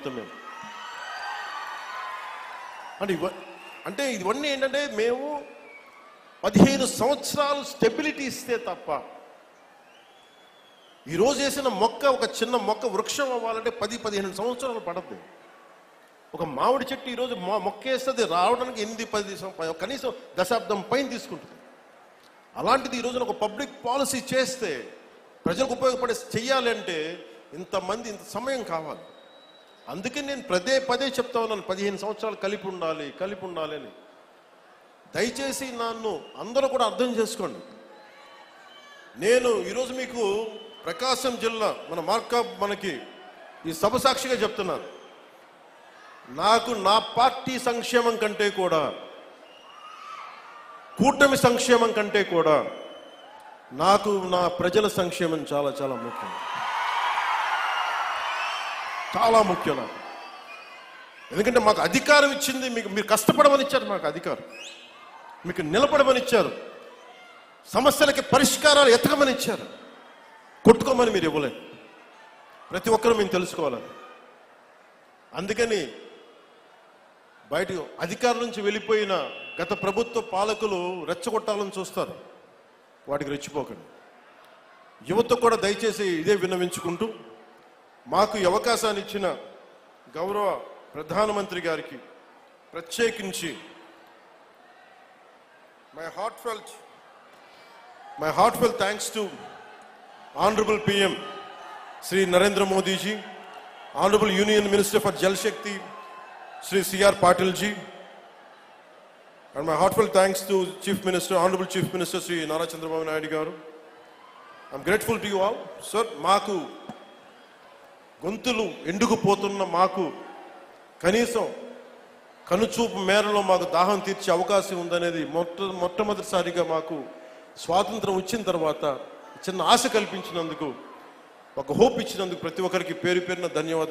మొత్తం మేము. అంటే ఇవన్నీ ఏంటంటే మేము 15 సంవత్సరాలు స్టెబిలిటీ ఇస్తే తప్ప, ఈరోజు వేసిన మొక్క, ఒక చిన్న మొక్క వృక్షం అవ్వాలంటే 10-15 సంవత్సరాలు పడద్దు. ఒక మామిడి చెట్టు ఈరోజు మొక్క వేస్తుంది రావడానికి 8-10 కనీసం దశాబ్దం పైన తీసుకుంటుంది. అలాంటిది ఈరోజున ఒక పబ్లిక్ పాలసీ చేస్తే, ప్రజలకు ఉపయోగపడే చెయ్యాలి అంటే ఇంతమంది ఇంత సమయం కావాలి. అందుకే నేను పదే చెప్తా ఉన్నాను, 15 సంవత్సరాలు కలిపి ఉండాలి అని. దయచేసి నన్ను అందరూ కూడా అర్థం చేసుకోండి. నేను ఈరోజు మీకు ప్రకాశం జిల్లా మనకి ఈ సభ సాక్షిగా చెప్తున్నాను, నాకు నా పార్టీ సంక్షేమం కంటే కూడా, కూటమి సంక్షేమం కంటే కూడా నాకు నా ప్రజల సంక్షేమం చాలా చాలా ముఖ్యం, చాలా ముఖ్యం నాకు. ఎందుకంటే మాకు అధికారం ఇచ్చింది, మీరు కష్టపడమని ఇచ్చారు, మాకు అధికారం, మీకు నిలబడమని ఇచ్చారు, సమస్యలకి పరిష్కారాలు ఎతకమని ఇచ్చారు, కొట్టుకోమని మీరు ఇవ్వలేదు. ప్రతి ఒక్కరూ మేము తెలుసుకోవాలని. అందుకని బయట అధికారం నుంచి వెళ్ళిపోయిన గత ప్రభుత్వ పాలకులు రెచ్చగొట్టాలని చూస్తారు, వాటికి రెచ్చిపోకండి. యువత కూడా దయచేసి ఇదే విన్నవించుకుంటూ, మాకు ఈ అవకాశాన్ని ఇచ్చిన గౌరవ ప్రధానమంత్రి గారికి ప్రత్యేకించి my heartfelt thanks to Honorable PM Shri Narendra Modi ji, Honorable Union Minister for Jal Shakti Shri C.R. Patil ji, and my heartfelt thanks to Honorable Chief Minister Shri Nara Chandrababu Naidu garu. I'm grateful to you all. Sir, మాకు గొంతులు ఎండుకుపోతున్న మాకు కనీసం కనుచూపు మేరలో మాకు దాహం తీర్చే అవకాశం ఉందనేది మొట్టమొదటిసారిగా మాకు స్వాతంత్రం వచ్చిన తర్వాత చిన్న ఆశ కల్పించినందుకు, ఒక హోప్ ఇచ్చినందుకు ప్రతి ఒక్కరికి పేరు పేరున ధన్యవాదాలు.